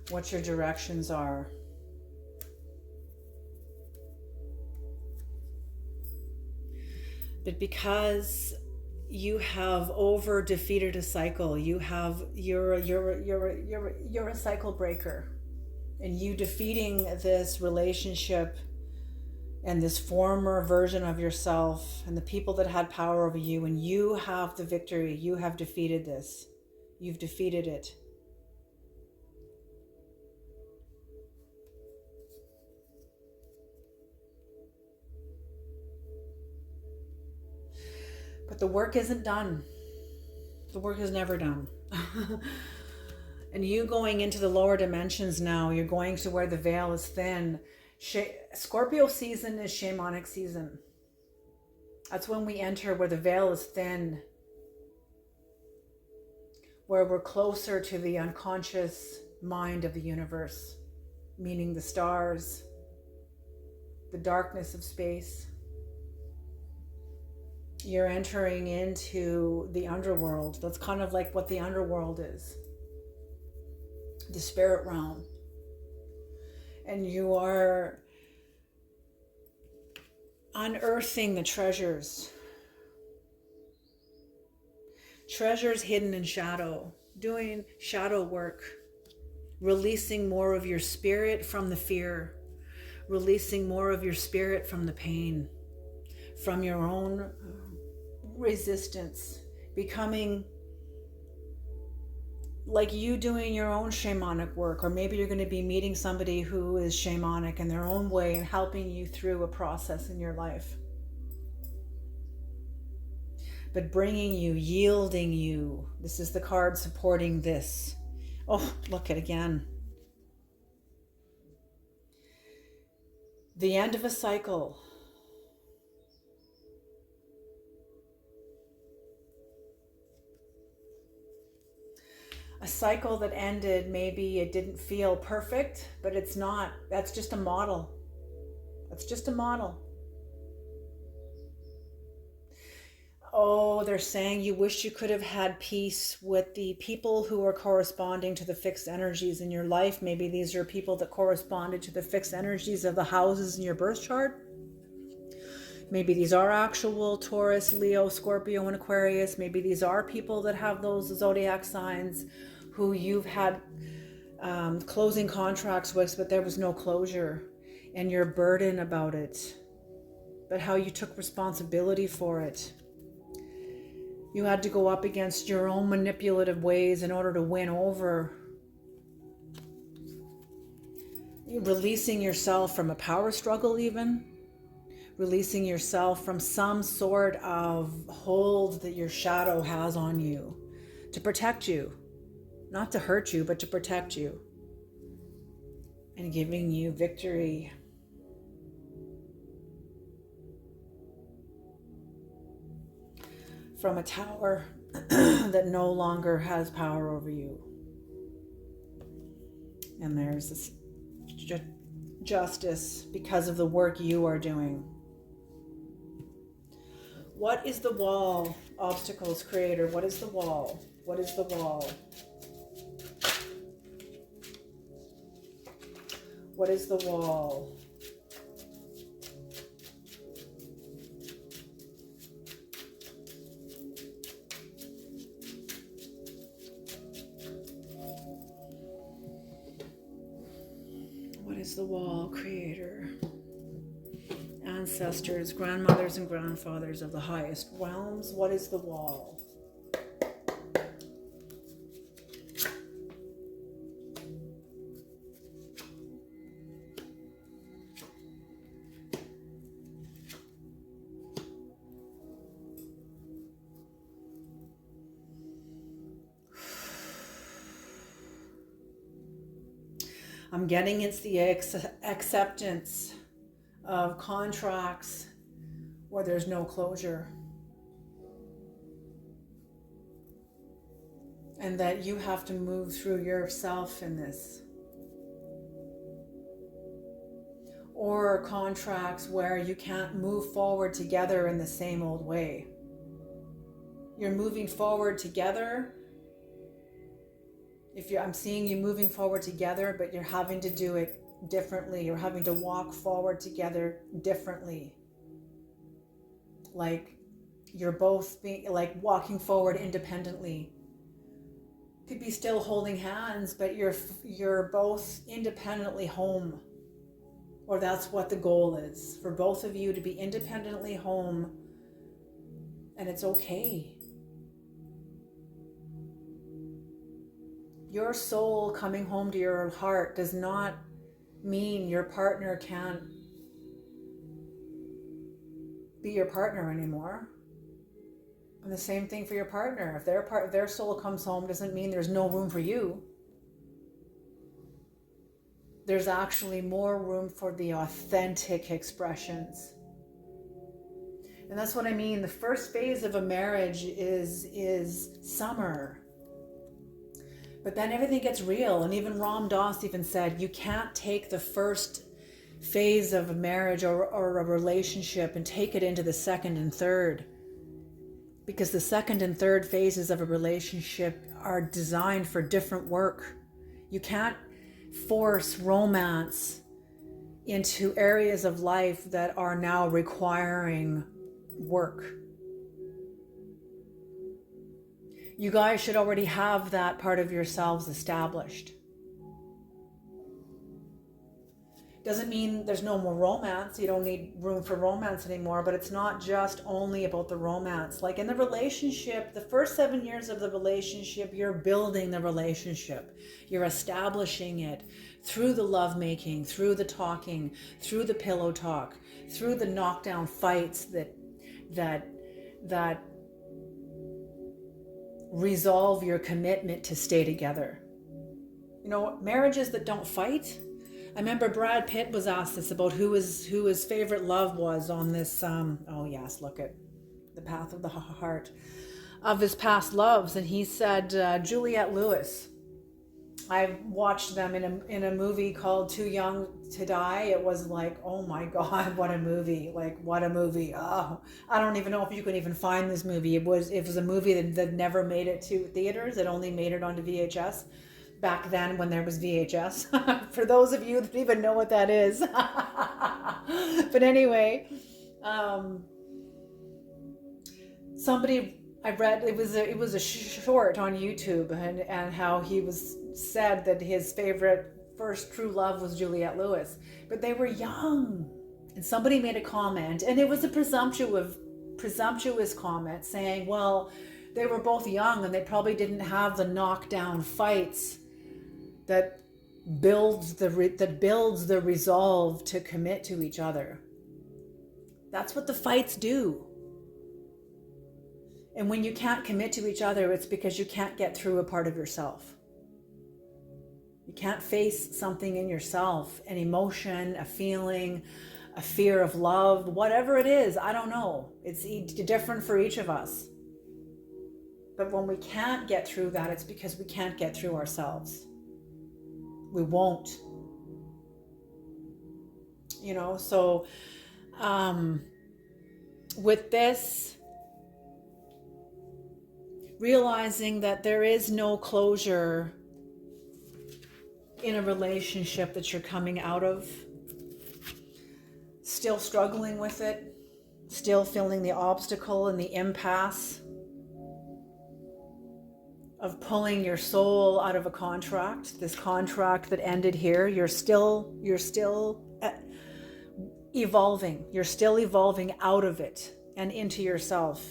what your directions are. But because you have over defeated a cycle, you're a cycle breaker, and you defeating this relationship and this former version of yourself and the people that had power over you, and you have the victory. You have defeated this. You've defeated it. But the work isn't done. The work is never done. And you going into the lower dimensions now, you're going to where the veil is thin. Scorpio season is shamanic season. That's when we enter where the veil is thin, where we're closer to the unconscious mind of the universe, meaning the stars, the darkness of space. You're entering into the underworld. That's kind of like what the underworld is, the spirit realm. And you are unearthing the treasures hidden in shadow. doing shadow work, releasing more of your spirit from the fear, releasing more of your spirit from the pain, from your own resistance, becoming like you doing your own shamanic work, or maybe you're going to be meeting somebody who is shamanic in their own way and helping you through a process in your life. But bringing you, yielding you. This is the card supporting this. Oh, look at again. The end of a cycle. A cycle that ended, maybe it didn't feel perfect, but it's not. That's just a model. That's just a model. Oh, they're saying you wish you could have had peace with the people who are corresponding to the fixed energies in your life. Maybe these are people that corresponded to the fixed energies of the houses in your birth chart. Maybe these are actual Taurus, Leo, Scorpio, and Aquarius. Maybe these are people that have those zodiac signs who you've had closing contracts with, but there was no closure, and you're burdened about it, but how you took responsibility for it. You had to go up against your own manipulative ways in order to win over. You're releasing yourself from a power struggle even. Releasing yourself from some sort of hold that your shadow has on you to protect you. Not to hurt you, but to protect you. And giving you victory. From a tower that no longer has power over you. And there's this justice because of the work you are doing. What is the wall? Obstacles, creator. What is the wall? What is the wall? What is the wall? What is the wall, creator? Ancestors, grandmothers and grandfathers of the highest realms. What is the wall? I'm getting it's the acceptance of contracts where there's no closure. And that you have to move through yourself in this. Or contracts where you can't move forward together in the same old way. You're moving forward together. I'm seeing you moving forward together, but you're having to do it differently. You're having to walk forward together differently. Like you're both being like walking forward independently. Could be still holding hands, but you're both independently home. Or that's what the goal is, for both of you to be independently home, and it's okay. Your soul coming home to your heart does not mean your partner can't be your partner anymore. And the same thing for your partner. If their soul comes home, doesn't mean there's no room for you. There's actually more room for the authentic expressions. And that's what I mean. The first phase of a marriage is summer. But then everything gets real. And even Ram Dass even said, you can't take the first phase of a marriage or a relationship and take it into the second and third. Because the second and third phases of a relationship are designed for different work. You can't force romance into areas of life that are now requiring work. You guys should already have that part of yourselves established. Doesn't mean there's no more romance. You don't need room for romance anymore, but it's not just only about the romance. Like in the relationship, the first 7 years of the relationship, you're building the relationship. You're establishing it through the lovemaking, through the talking, through the pillow talk, through the knockdown fights that resolve your commitment to stay together. You know, marriages that don't fight. I remember Brad Pitt was asked this about who his favorite love was on this. Oh yes, look at the path of the heart of his past loves, and he said Juliette Lewis. I watched them in a movie called Too Young to Die. It was like, oh my God, what a movie! Like what a movie! Oh, I don't even know if you can even find this movie. It was a movie that never made it to theaters. It only made it onto VHS. Back then when there was VHS, for those of you that even know what that is. But anyway, somebody I read, it was a short on YouTube, and how he was said that his favorite first true love was Juliette Lewis, but they were young, and somebody made a comment, and it was a presumptuous comment saying, well, they were both young and they probably didn't have the knockdown fights that builds the resolve to commit to each other. That's what the fights do. And when you can't commit to each other, it's because you can't get through a part of yourself. You can't face something in yourself, an emotion, a feeling, a fear of love, whatever it is, I don't know. It's different for each of us. But when we can't get through that, it's because we can't get through ourselves. We won't. You know, so with this, realizing that there is no closure in a relationship that you're coming out of, still struggling with it, still feeling the obstacle and the impasse of pulling your soul out of a contract, this contract that ended here. You're still evolving. You're still evolving out of it and into yourself.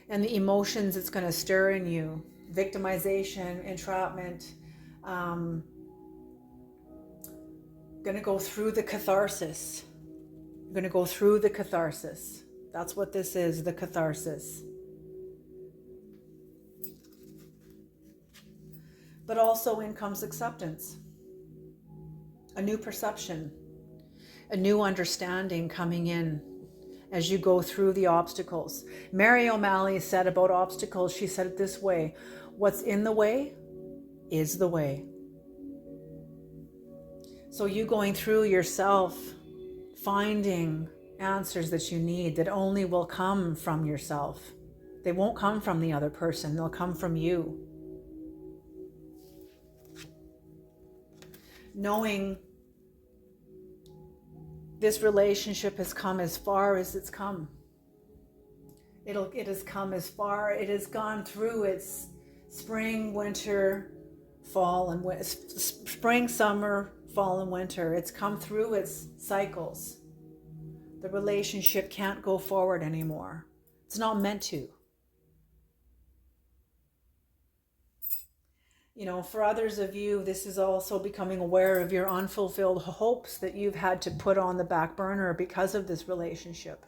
And the emotions it's going to stir in you, victimization, entrapment, going to go through the catharsis. You're going to go through the catharsis. That's what this is, the catharsis. But also in comes acceptance, a new perception, a new understanding coming in as you go through the obstacles. Mary O'Malley said about obstacles, she said it this way: what's in the way is the way. So you going through yourself, finding answers that you need that only will come from yourself. They won't come from the other person, they'll come from you. Knowing this relationship has come as far as it's come. It has come as far, it has gone through its spring, winter, fall, and spring, summer, fall, and winter. It's come through its cycles. The relationship can't go forward anymore. It's not meant to. You know, for others of you, this is also becoming aware of your unfulfilled hopes that you've had to put on the back burner because of this relationship.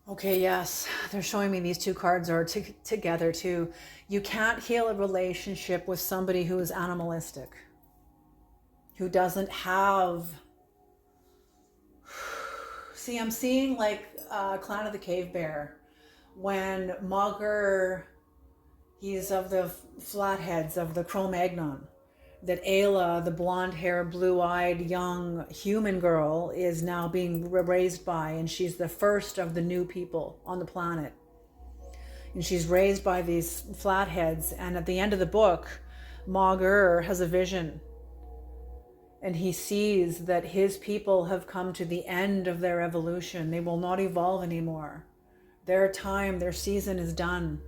Okay, yes, they're showing me these two cards are together too. You can't heal a relationship with somebody who is animalistic, who doesn't have... See, I'm seeing like Clan of the Cave Bear. When Mugger, he's of the Flatheads, of the Cro-Magnon, that Ayla, the blonde-haired, blue-eyed, young human girl, is now being raised by, and she's the first of the new people on the planet. And she's raised by these flatheads. And at the end of the book, Maugre has a vision. And he sees that his people have come to the end of their evolution. They will not evolve anymore. Their time, their season is done.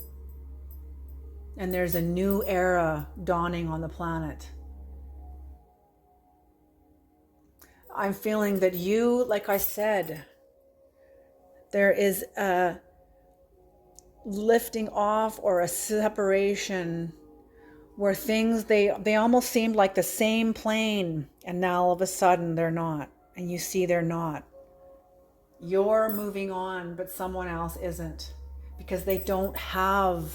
And there's a new era dawning on the planet. I'm feeling that you, like I said, there is a lifting off or a separation where things, they almost seemed like the same plane, and now all of a sudden they're not, and you see they're not. You're moving on, but someone else isn't, because they don't have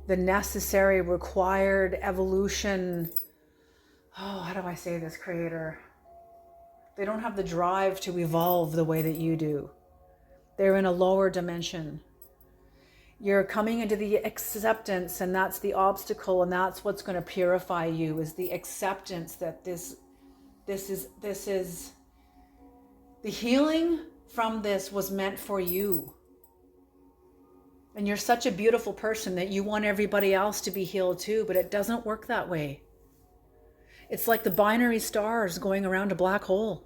the necessary required evolution. Oh, how do I say this, Creator? They don't have the drive to evolve the way that you do. They're in a lower dimension. You're coming into the acceptance, and that's the obstacle, and that's what's going to purify you, is the acceptance that this is the healing from this was meant for you. And you're such a beautiful person that you want everybody else to be healed too, but it doesn't work that way. It's like the binary stars going around a black hole.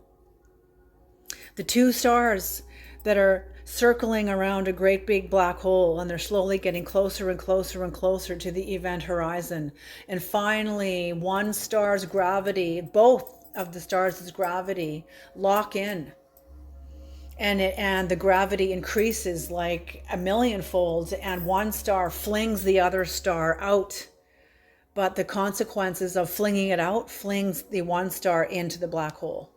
The two stars that are circling around a great big black hole, and they're slowly getting closer and closer and closer to the event horizon. And finally, one star's gravity, both of the stars' gravity, lock in. And the gravity increases like a millionfold, and one star flings the other star out. But the consequences of flinging it out flings the one star into the black hole.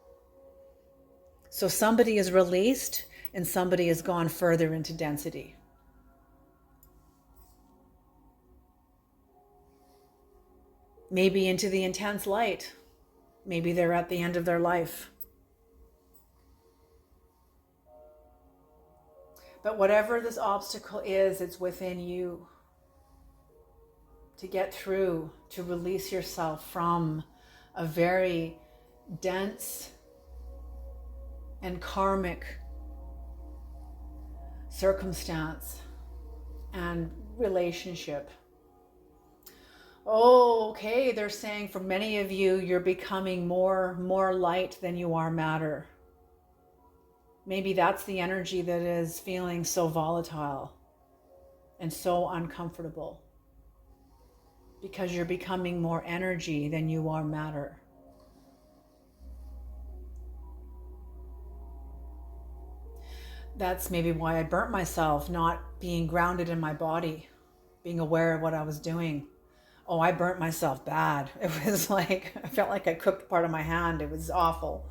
So somebody is released and somebody has gone further into density. Maybe into the intense light. Maybe they're at the end of their life. But whatever this obstacle is, it's within you to get through, to release yourself from a very dense and karmic circumstance and relationship. Oh, okay, they're saying for many of you, you're becoming more light than you are matter. Maybe that's the energy that is feeling so volatile and so uncomfortable, because you're becoming more energy than you are matter. That's maybe why I burnt myself, not being grounded in my body, being aware of what I was doing. Oh, I burnt myself bad. It was like, I felt like I cooked part of my hand. It was awful.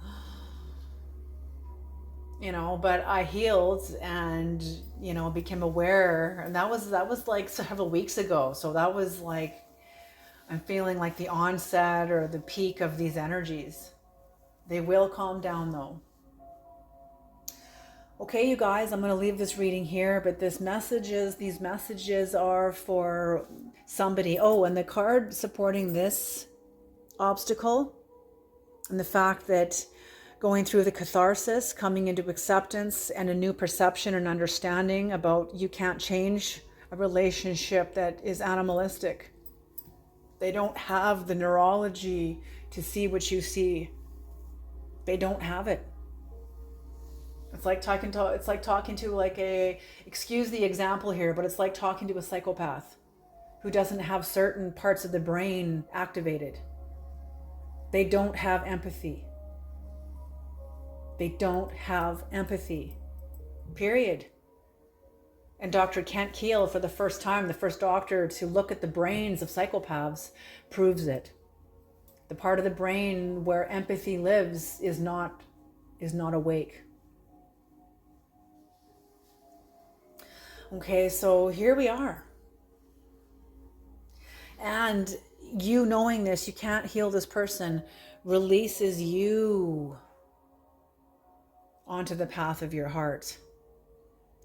But I healed and, became aware. And that was like several weeks ago. So that was like, I'm feeling like the onset or the peak of these energies. They will calm down though. Okay, you guys, I'm going to leave this reading here, but these messages are for somebody. Oh, and the card supporting this obstacle and the fact that going through the catharsis, coming into acceptance and a new perception and understanding about you can't change a relationship that is animalistic. They don't have the neurology to see what you see. They don't have it. It's like talking to excuse the example here, but it's like talking to a psychopath who doesn't have certain parts of the brain activated. They don't have empathy. They don't have empathy, period. And Dr. Kent Keel, for the first time, the first doctor to look at the brains of psychopaths, proves it. The part of the brain where empathy lives is not awake. Okay, so here we are. And you knowing this, you can't heal this person, releases you onto the path of your heart.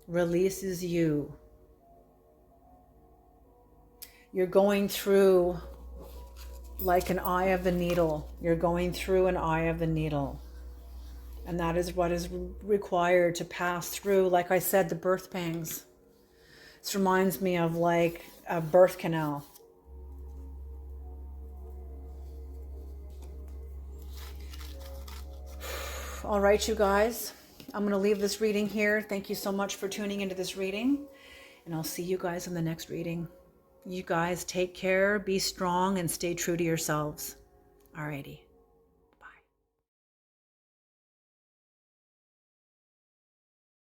Releases you. You're going through like an eye of the needle. You're going through an eye of the needle. And that is what is required to pass through, like I said, the birth pangs. This reminds me of like a birth canal. All right, you guys, I'm going to leave this reading here. Thank you so much for tuning into this reading, and I'll see you guys in the next reading. You guys take care, be strong, and stay true to yourselves. Alrighty.